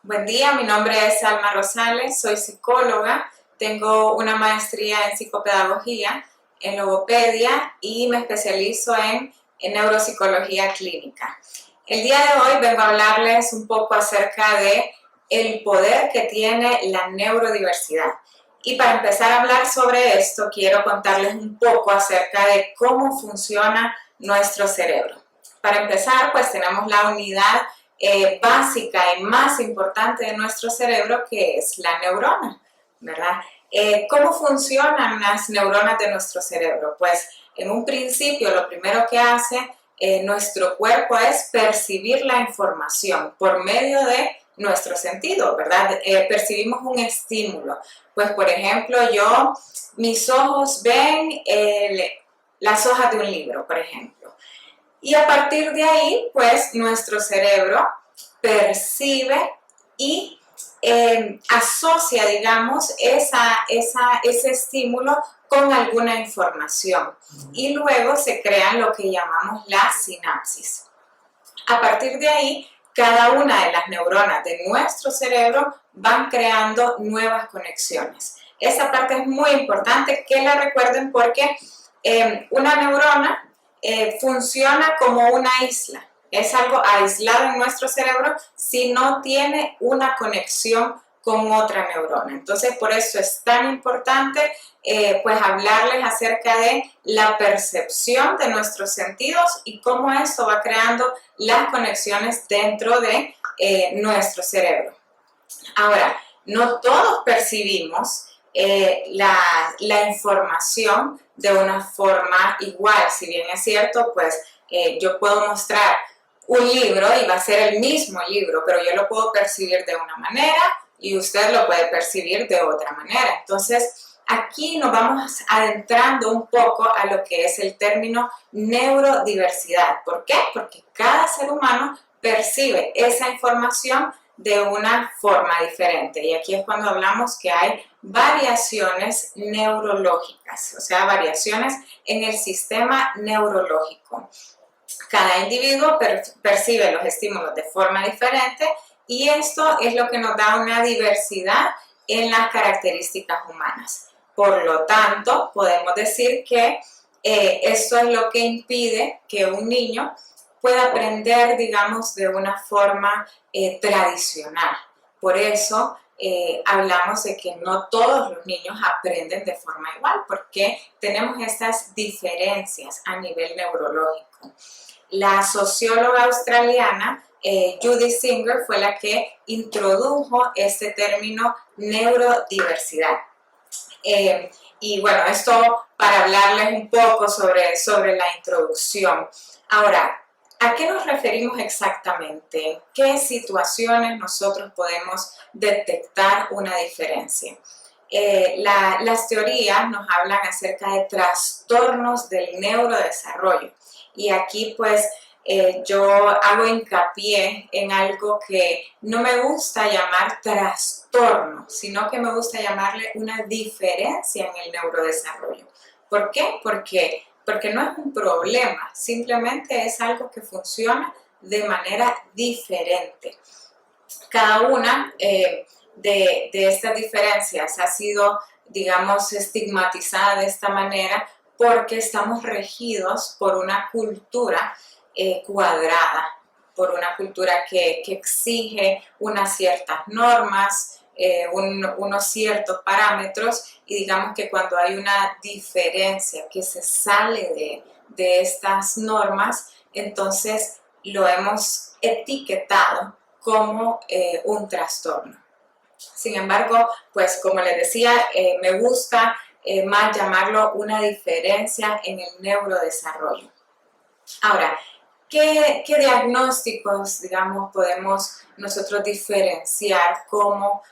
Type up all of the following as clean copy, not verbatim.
Buen día, mi nombre es Alma Rosales, soy psicóloga, tengo una maestría en psicopedagogía, en logopedia y me especializo en neuropsicología clínica. El día de hoy vengo a hablarles un poco acerca de el poder que tiene la neurodiversidad. Y para empezar a hablar sobre esto, quiero contarles un poco acerca de cómo funciona nuestro cerebro. Para empezar, pues tenemos la unidad básica y más importante de nuestro cerebro, que es la neurona, ¿verdad? ¿Cómo funcionan las neuronas de nuestro cerebro? Pues en un principio lo primero que hace nuestro cuerpo es percibir la información por medio de nuestro sentido, ¿verdad? Percibimos un estímulo. Pues por ejemplo, mis ojos ven las hojas de un libro, por ejemplo. Y a partir de ahí, pues nuestro cerebro percibe y asocia, digamos, ese estímulo con alguna información. Y luego se crean lo que llamamos la sinapsis. A partir de ahí, cada una de las neuronas de nuestro cerebro van creando nuevas conexiones. Esa parte es muy importante que la recuerden porque una neurona funciona como una isla. Es algo aislado en nuestro cerebro si no tiene una conexión con otra neurona. Entonces, por eso es tan importante pues hablarles acerca de la percepción de nuestros sentidos y cómo eso va creando las conexiones dentro de nuestro cerebro. Ahora, no todos percibimos la información de una forma igual. Si bien es cierto, pues yo puedo mostrar un libro y va a ser el mismo libro, pero yo lo puedo percibir de una manera y usted lo puede percibir de otra manera. Entonces, aquí nos vamos adentrando un poco a lo que es el término neurodiversidad. ¿Por qué? Porque cada ser humano percibe esa información de una forma diferente. Y aquí es cuando hablamos que hay variaciones neurológicas, o sea, variaciones en el sistema neurológico. Cada individuo percibe los estímulos de forma diferente y esto es lo que nos da una diversidad en las características humanas. Por lo tanto, podemos decir que esto es lo que impide que un niño pueda aprender, digamos, de una forma tradicional. Por eso hablamos de que no todos los niños aprenden de forma igual, porque tenemos estas diferencias a nivel neurológico. La socióloga australiana Judy Singer fue la que introdujo este término neurodiversidad. Y bueno, esto para hablarles un poco sobre la introducción. Ahora, ¿a qué nos referimos exactamente? ¿Qué situaciones nosotros podemos detectar una diferencia? Las teorías nos hablan acerca de trastornos del neurodesarrollo. Y aquí pues yo hago hincapié en algo que no me gusta llamar trastorno, sino que me gusta llamarle una diferencia en el neurodesarrollo. ¿Por qué? Porque no es un problema, simplemente es algo que funciona de manera diferente. Cada una de estas diferencias ha sido, digamos, estigmatizada de esta manera porque estamos regidos por una cultura cuadrada, por una cultura que exige unas ciertas normas, unos ciertos parámetros, y digamos que cuando hay una diferencia que se sale de estas normas, entonces lo hemos etiquetado como un trastorno. Sin embargo, pues como les decía, me gusta más llamarlo una diferencia en el neurodesarrollo. Ahora, ¿qué diagnósticos, digamos, podemos nosotros diferenciar como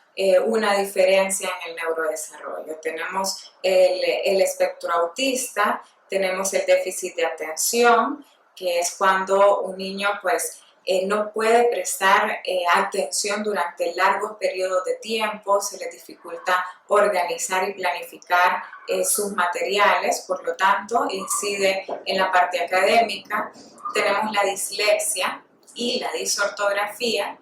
una diferencia en el neurodesarrollo? Tenemos el espectro autista, tenemos el déficit de atención, que es cuando un niño pues no puede prestar atención durante largos periodos de tiempo, se le dificulta organizar y planificar sus materiales, por lo tanto incide en la parte académica. Tenemos la dislexia y la disortografía,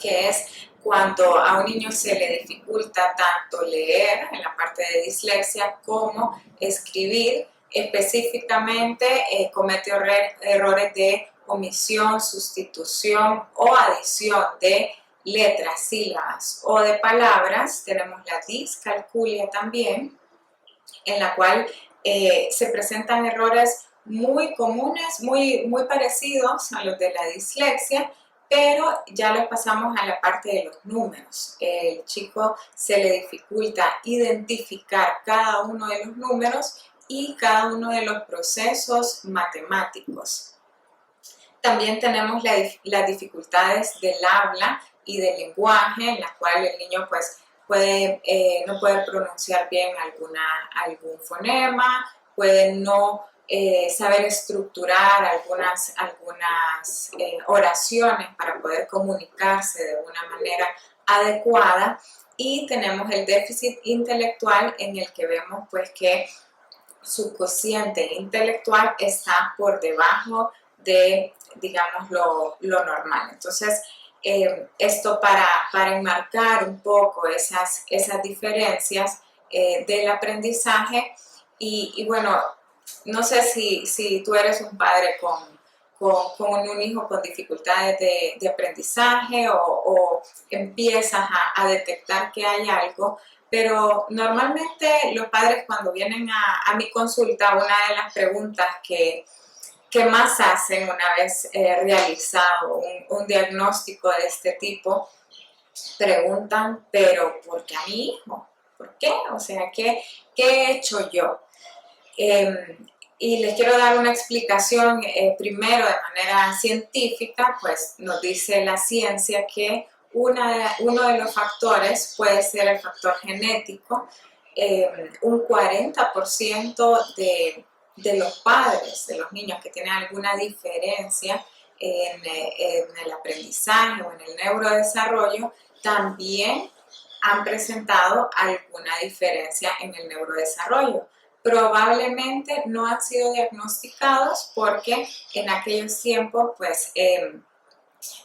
que es cuando a un niño se le dificulta tanto leer en la parte de dislexia como escribir. Específicamente comete errores de omisión, sustitución o adición de letras, sílabas o de palabras. Tenemos la discalculia también, en la cual se presentan errores muy comunes, muy parecidos a los de la dislexia, pero ya los pasamos a la parte de los números. El chico se le dificulta identificar cada uno de los números y cada uno de los procesos matemáticos. También tenemos las dificultades del habla y del lenguaje, en la cual el niño pues no puede pronunciar bien algún fonema, puede no saber estructurar algunas oraciones para poder comunicarse de una manera adecuada. Y tenemos el déficit intelectual, en el que vemos pues que su cociente intelectual está por debajo de, digamos, lo normal. Entonces, esto para enmarcar un poco esas diferencias del aprendizaje. Y bueno, no sé si tú eres un padre con un hijo con dificultades de aprendizaje o empiezas a detectar que hay algo, pero normalmente los padres, cuando vienen a mi consulta, una de las preguntas que más hacen una vez realizado un diagnóstico de este tipo, preguntan: ¿pero por qué a mi hijo? ¿Por qué? O sea, ¿qué he hecho yo? Y les quiero dar una explicación primero de manera científica. Pues nos dice la ciencia que uno de los factores puede ser el factor genético. Un 40% de los padres, de los niños que tienen alguna diferencia en el aprendizaje o en el neurodesarrollo, también han presentado alguna diferencia en el neurodesarrollo. Probablemente no han sido diagnosticados porque en aquellos tiempos pues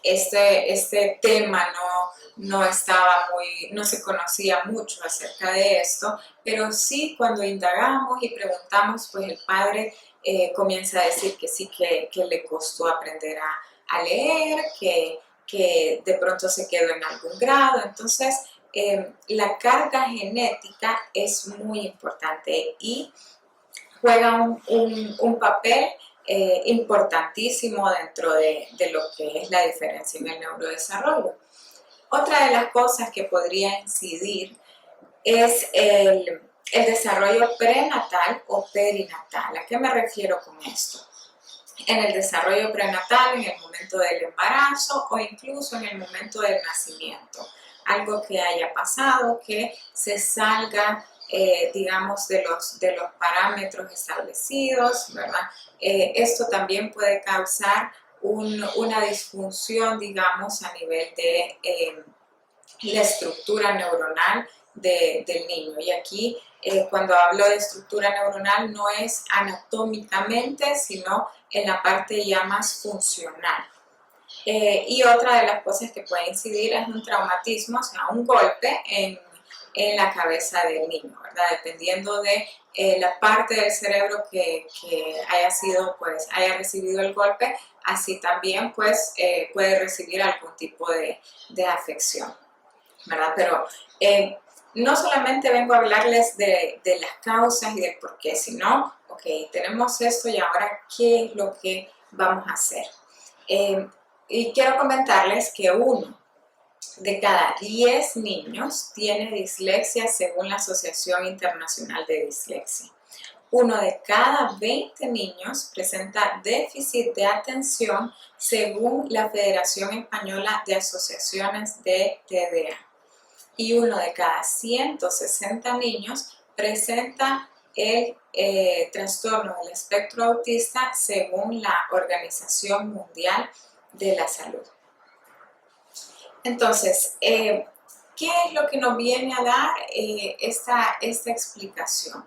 este tema no se conocía mucho acerca de esto, pero sí, cuando indagamos y preguntamos, pues el padre comienza a decir que sí, que le costó aprender a leer, que de pronto se quedó en algún grado. Entonces, la carga genética es muy importante y juega un papel importantísimo dentro de lo que es la diferencia en el neurodesarrollo. Otra de las cosas que podría incidir es el desarrollo prenatal o perinatal. ¿A qué me refiero con esto? En el desarrollo prenatal, en el momento del embarazo o incluso en el momento del nacimiento. Algo que haya pasado, que se salga, digamos, de los parámetros establecidos, ¿verdad? Esto también puede causar una disfunción, digamos, a nivel de la estructura neuronal del niño. Y aquí, cuando hablo de estructura neuronal, no es anatómicamente, sino en la parte ya más funcional. Y otra de las cosas que puede incidir es un traumatismo, o sea, un golpe en la cabeza del niño, ¿verdad? Dependiendo de la parte del cerebro que haya recibido el golpe, así también pues puede recibir algún tipo de afección, ¿verdad? Pero no solamente vengo a hablarles de las causas y del por qué, sino, ok, tenemos esto y ahora, ¿qué es lo que vamos a hacer? Y quiero comentarles que 1 de cada 10 niños tiene dislexia según la Asociación Internacional de Dislexia. 1 de cada 20 niños presenta déficit de atención según la Federación Española de Asociaciones de TDA. Y 1 de cada 160 niños presenta el trastorno del espectro autista según la Organización Mundial de la Salud. Entonces, ¿qué es lo que nos viene a dar esta explicación?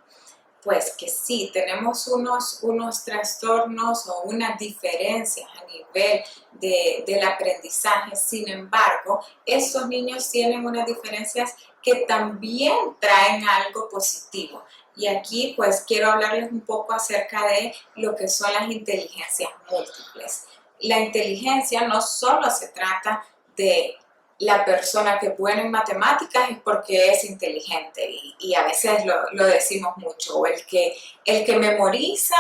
pues que sí, tenemos unos trastornos o unas diferencias a nivel del aprendizaje. Sin embargo, estos niños tienen unas diferencias que también traen algo positivo. Y aquí pues quiero hablarles un poco acerca de lo que son las inteligencias múltiples. La inteligencia no solo se trata de la persona que es buena en matemáticas es porque es inteligente y a veces lo decimos mucho, o el que memoriza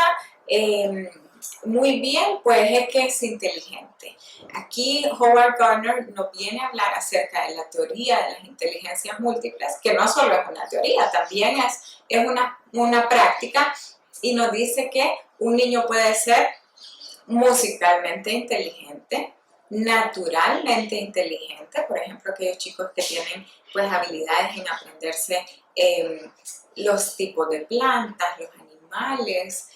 muy bien, pues es que es inteligente. Aquí Howard Gardner nos viene a hablar acerca de la teoría de las inteligencias múltiples, que no solo es una teoría, también es una práctica, y nos dice que un niño puede ser musicalmente inteligente, naturalmente inteligente, por ejemplo, aquellos chicos que tienen pues habilidades en aprenderse los tipos de plantas, los animales,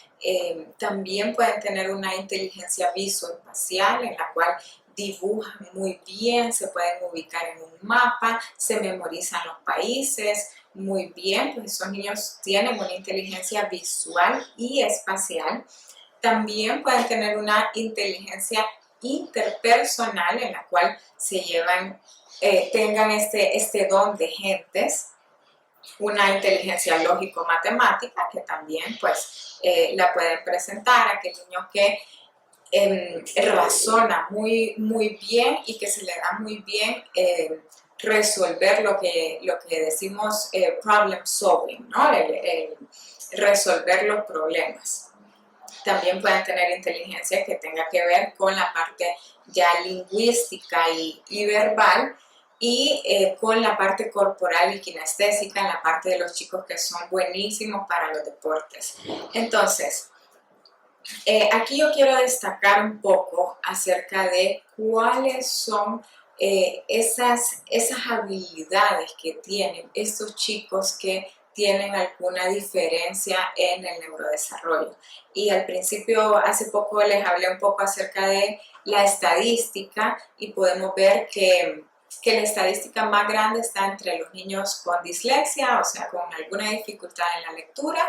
también pueden tener una inteligencia visoespacial en la cual dibujan muy bien, se pueden ubicar en un mapa, se memorizan los países muy bien, pues esos niños tienen una inteligencia visual y espacial. También pueden tener una inteligencia interpersonal en la cual se llevan, tengan este don de gentes, una inteligencia lógico-matemática que también pues la pueden presentar aquel niño que razona muy bien y que se le da muy bien resolver lo que decimos problem solving, ¿no? El resolver los problemas. También pueden tener inteligencia que tenga que ver con la parte ya lingüística y verbal, y con la parte corporal y kinestésica, en la parte de los chicos que son buenísimos para los deportes. Entonces, aquí yo quiero destacar un poco acerca de cuáles son esas habilidades que tienen estos chicos que tienen alguna diferencia en el neurodesarrollo. Y al principio, hace poco les hablé un poco acerca de la estadística y podemos ver que la estadística más grande está entre los niños con dislexia, o sea, con alguna dificultad en la lectura,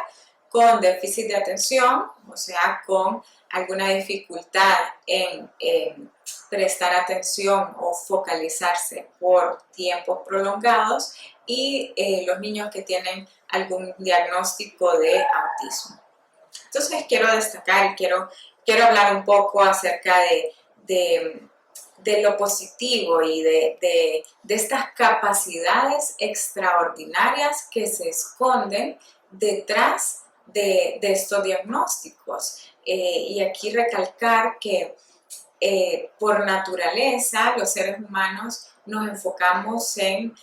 con déficit de atención, o sea, con alguna dificultad en prestar atención o focalizarse por tiempos prolongados, y los niños que tienen algún diagnóstico de autismo. Entonces quiero destacar y quiero hablar un poco acerca de lo positivo y de estas capacidades extraordinarias que se esconden detrás de estos diagnósticos. Y aquí recalcar que por naturaleza los seres humanos nos enfocamos en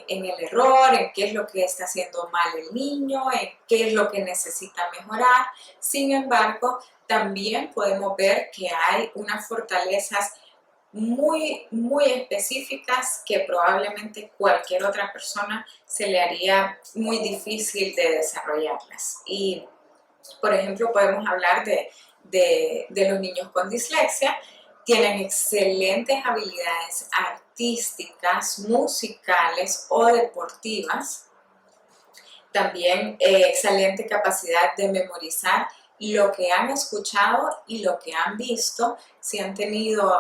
el error, en qué es lo que está haciendo mal el niño, en qué es lo que necesita mejorar. Sin embargo, también podemos ver que hay unas fortalezas muy específicas que probablemente cualquier otra persona se le haría muy difícil de desarrollarlas. Y, por ejemplo, podemos hablar de los niños con dislexia. Tienen excelentes habilidades artísticas, musicales o deportivas. También excelente capacidad de memorizar lo que han escuchado y lo que han visto. Si han tenido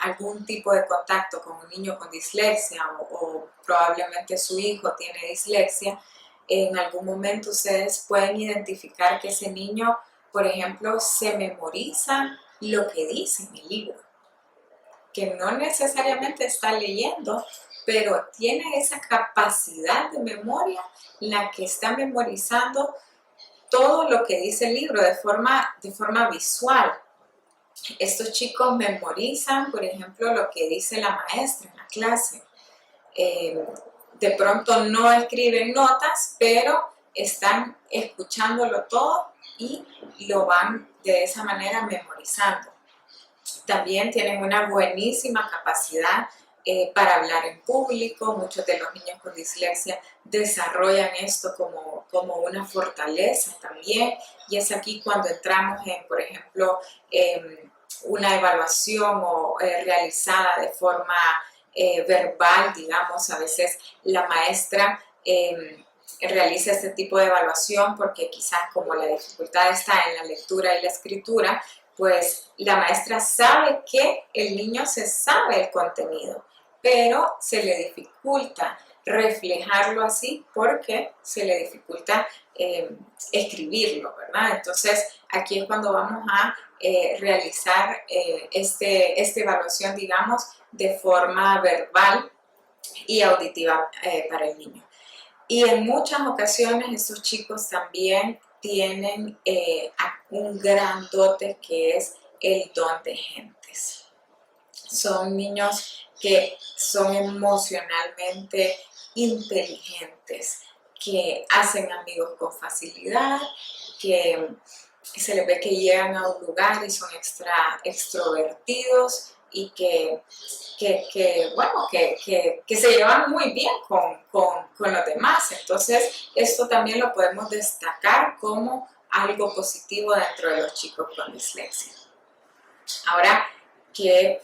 algún tipo de contacto con un niño con dislexia o probablemente su hijo tiene dislexia, en algún momento ustedes pueden identificar que ese niño, por ejemplo, se memoriza lo que dice en el libro, que no necesariamente está leyendo, pero tiene esa capacidad de memoria, la que está memorizando todo lo que dice el libro de forma visual. Estos chicos memorizan, por ejemplo, lo que dice la maestra en la clase. De pronto no escriben notas, pero están escuchándolo todo y lo van de esa manera memorizando. También tienen una buenísima capacidad para hablar en público. Muchos de los niños con dislexia desarrollan esto como una fortaleza también, y es aquí cuando entramos en, por ejemplo, una evaluación realizada de forma verbal, digamos. A veces la maestra realiza este tipo de evaluación, porque quizás como la dificultad está en la lectura y la escritura, pues la maestra sabe que el niño se sabe el contenido, pero se le dificulta reflejarlo así porque se le dificulta escribirlo, ¿verdad? Entonces aquí es cuando vamos a realizar esta evaluación, digamos, de forma verbal y auditiva para el niño. Y en muchas ocasiones estos chicos también tienen un gran dote que es el don de gentes. Son niños que son emocionalmente inteligentes, que hacen amigos con facilidad, que se les ve que llegan a un lugar y son extrovertidos y que se llevan muy bien con los demás. Entonces, esto también lo podemos destacar como algo positivo dentro de los chicos con dislexia. Ahora, ¿qué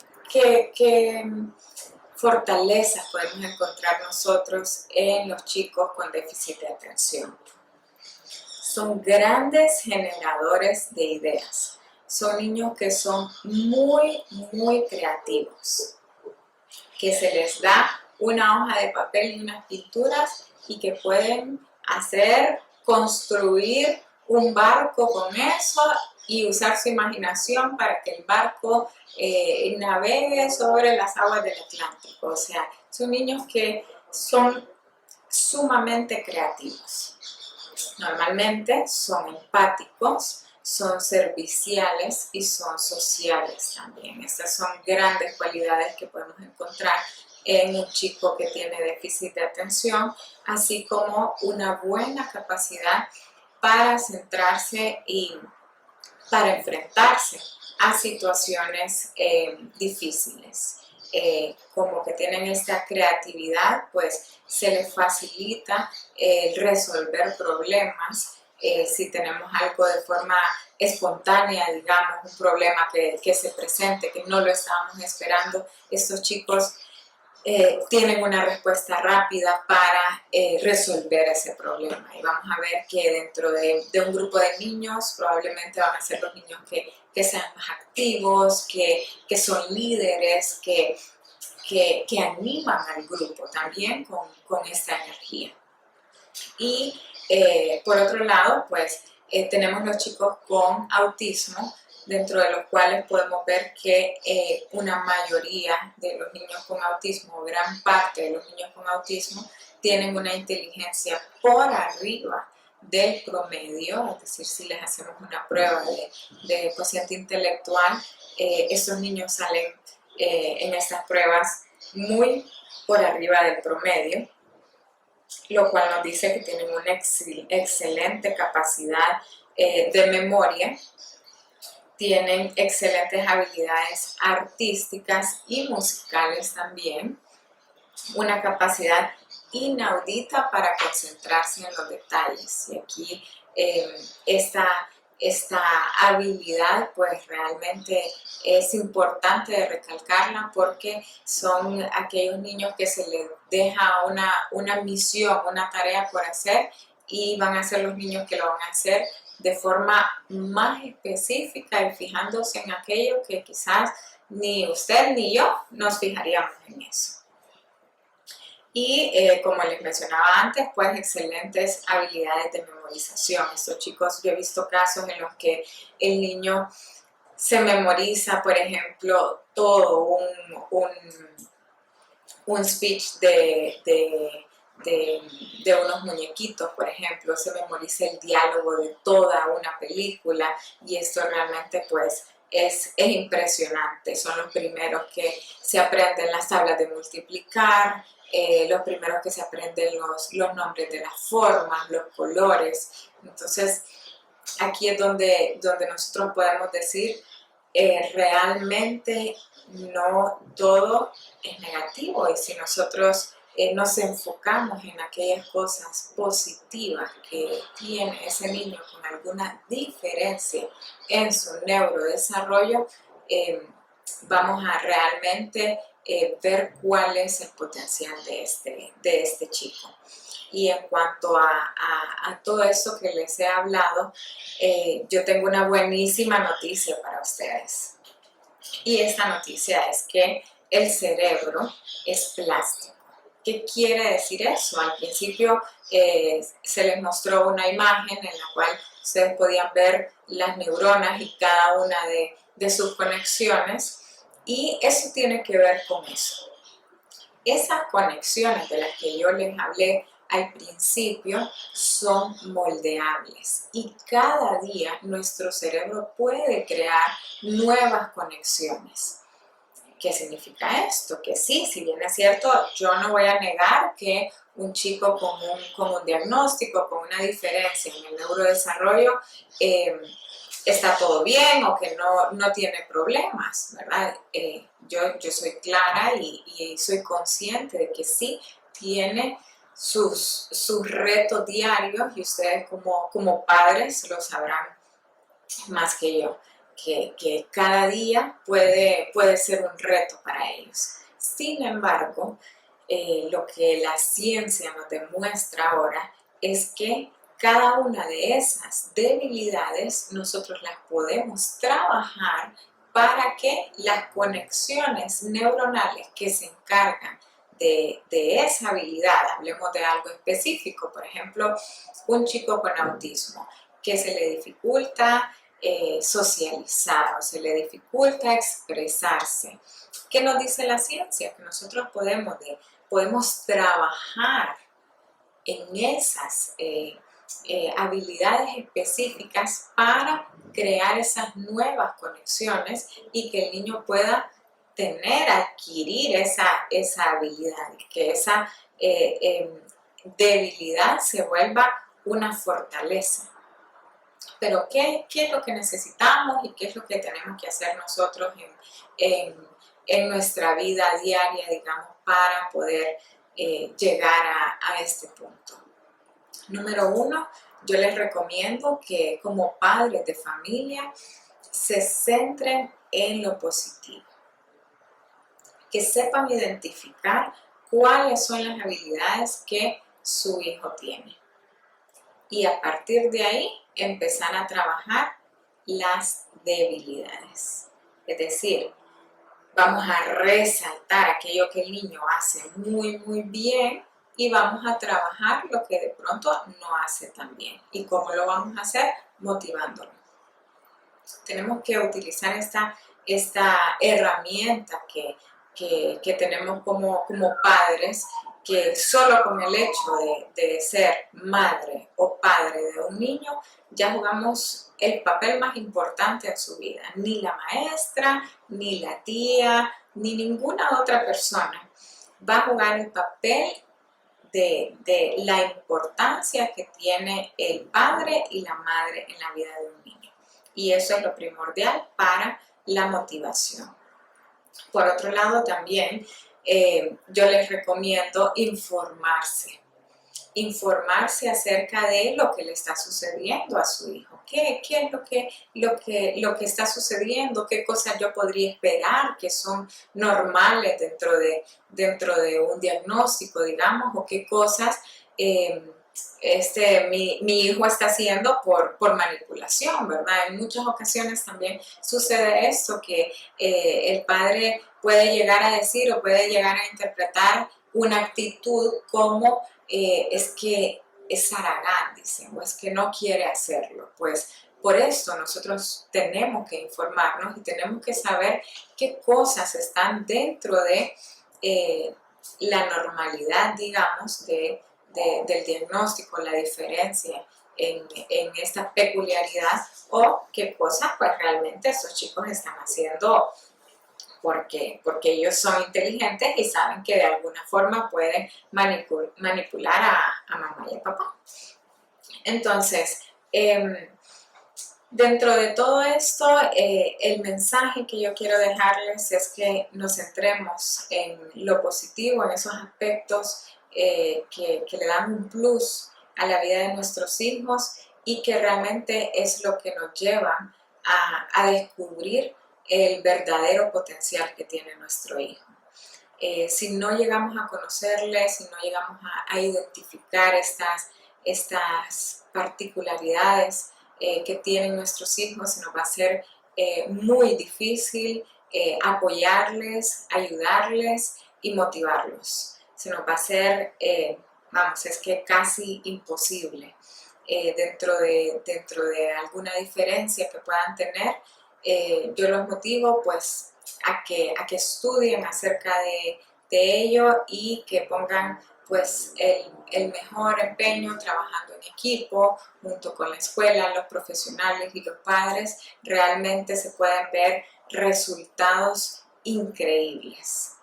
fortalezas podemos encontrar nosotros en los chicos con déficit de atención? Son grandes generadores de ideas. Son niños que son muy, muy creativos, que se les da una hoja de papel y unas pinturas y que pueden construir un barco con eso y usar su imaginación para que el barco navegue sobre las aguas del Atlántico. O sea, son niños que son sumamente creativos. Normalmente son empáticos, son serviciales y son sociales también. Estas son grandes cualidades que podemos encontrar en un chico que tiene déficit de atención, así como una buena capacidad para centrarse y para enfrentarse a situaciones difíciles. Como que tienen esta creatividad, pues se les facilita resolver problemas. Si tenemos algo de forma espontánea, digamos, un problema que se presente, que no lo estábamos esperando, estos chicos tienen una respuesta rápida para resolver ese problema. Y vamos a ver que dentro de un grupo de niños probablemente van a ser los niños que sean más activos, que son líderes, que animan al grupo también con esta energía. Y por otro lado, pues tenemos los chicos con autismo, dentro de los cuales podemos ver que una mayoría de los niños con autismo, gran parte de los niños con autismo, tienen una inteligencia por arriba del promedio, es decir, si les hacemos una prueba de cociente intelectual, estos niños salen en estas pruebas muy por arriba del promedio, lo cual nos dice que tienen una excelente capacidad de memoria, tienen excelentes habilidades artísticas y musicales también, una capacidad inaudita para concentrarse en los detalles. Y aquí esta habilidad pues realmente es importante de recalcarla, porque son aquellos niños que se les deja una misión, una tarea por hacer, y van a ser los niños que lo van a hacer de forma más específica y fijándose en aquello que quizás ni usted ni yo nos fijaríamos en eso. Y como les mencionaba antes, pues excelentes habilidades de memorización. Estos chicos, yo he visto casos en los que el niño se memoriza, por ejemplo, todo un speech de unos muñequitos, por ejemplo, se memoriza el diálogo de toda una película, y esto realmente pues es impresionante. Son los primeros que se aprenden las tablas de multiplicar, los primeros que se aprenden los nombres de las formas, los colores. Entonces aquí es donde nosotros podemos decir realmente no todo es negativo, y si nosotros nos enfocamos en aquellas cosas positivas que tiene ese niño con alguna diferencia en su neurodesarrollo, vamos a realmente ver cuál es el potencial de este chico. Y en cuanto a todo esto que les he hablado, yo tengo una buenísima noticia para ustedes. Y esta noticia es que el cerebro es plástico. ¿Qué quiere decir eso? Al principio se les mostró una imagen en la cual ustedes podían ver las neuronas y cada una de sus conexiones, y eso tiene que ver con eso. Esas conexiones de las que yo les hablé al principio son moldeables y cada día nuestro cerebro puede crear nuevas conexiones. ¿Qué significa esto? Que sí, si bien es cierto, yo no voy a negar que un chico con un diagnóstico, con una diferencia en el neurodesarrollo, está todo bien o que no tiene problemas, ¿verdad? Yo soy clara y soy consciente de que sí tiene sus retos diarios, y ustedes como padres lo sabrán más que yo, que cada día puede ser un reto para ellos. Sin embargo, lo que la ciencia nos demuestra ahora es que cada una de esas debilidades nosotros las podemos trabajar para que las conexiones neuronales que se encargan de esa habilidad, hablemos de algo específico, por ejemplo, un chico con autismo que se le dificulta socializar o se le dificulta expresarse. ¿Qué nos dice la ciencia? Que nosotros podemos trabajar en esas habilidades específicas para crear esas nuevas conexiones y que el niño pueda adquirir esa habilidad, que esa debilidad se vuelva una fortaleza. Pero ¿qué es lo que necesitamos y qué es lo que tenemos que hacer nosotros en nuestra vida diaria, digamos, para poder llegar a este punto? Número uno, yo les recomiendo que como padres de familia se centren en lo positivo, que sepan identificar cuáles son las habilidades que su hijo tiene. Y a partir de ahí empezar a trabajar las debilidades. Es decir, vamos a resaltar aquello que el niño hace muy, muy bien y vamos a trabajar lo que de pronto no hace tan bien. ¿Y cómo lo vamos a hacer? Motivándolo. Tenemos que utilizar esta herramienta que tenemos como padres, que solo con el hecho de ser madre o padre de un niño ya jugamos el papel más importante en su vida. Ni la maestra, ni la tía, ni ninguna otra persona va a jugar el papel de la importancia que tiene el padre y la madre en la vida de un niño. Y eso es lo primordial para la motivación. Por otro lado, también yo les recomiendo informarse acerca de lo que le está sucediendo a su hijo. ¿Qué es lo que está sucediendo? ¿Qué cosas yo podría esperar que son normales dentro de un diagnóstico, digamos? ¿O qué cosas mi hijo está haciendo por manipulación, ¿verdad? En muchas ocasiones también sucede esto, que el padre puede llegar a decir o puede llegar a interpretar una actitud como es que es haragán, dicen, o es que no quiere hacerlo. Pues por esto nosotros tenemos que informarnos y tenemos que saber qué cosas están dentro de la normalidad, digamos, del diagnóstico, la diferencia en esta peculiaridad, o qué cosas pues realmente esos chicos están haciendo porque ellos son inteligentes y saben que de alguna forma pueden manipular a mamá y a papá. Entonces, dentro de todo esto, el mensaje que yo quiero dejarles es que nos centremos en lo positivo, en esos aspectos que le dan un plus a la vida de nuestros hijos y que realmente es lo que nos lleva a descubrir el verdadero potencial que tiene nuestro hijo. si no llegamos a conocerles, si no llegamos a identificar estas particularidades que tienen nuestros hijos, se nos va a hacer muy difícil apoyarles, ayudarles y motivarlos. Se nos va a hacer, es que casi imposible. Dentro de alguna diferencia que puedan tener, yo los motivo pues a que estudien acerca de ello y que pongan pues el mejor empeño trabajando en equipo, junto con la escuela, los profesionales y los padres. Realmente se pueden ver resultados increíbles.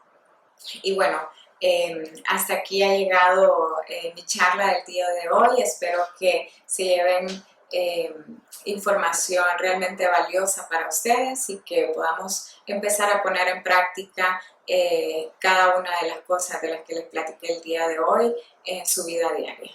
Y bueno, hasta aquí ha llegado mi charla del día de hoy. Espero que se lleven información realmente valiosa para ustedes y que podamos empezar a poner en práctica cada una de las cosas de las que les platiqué el día de hoy en su vida diaria.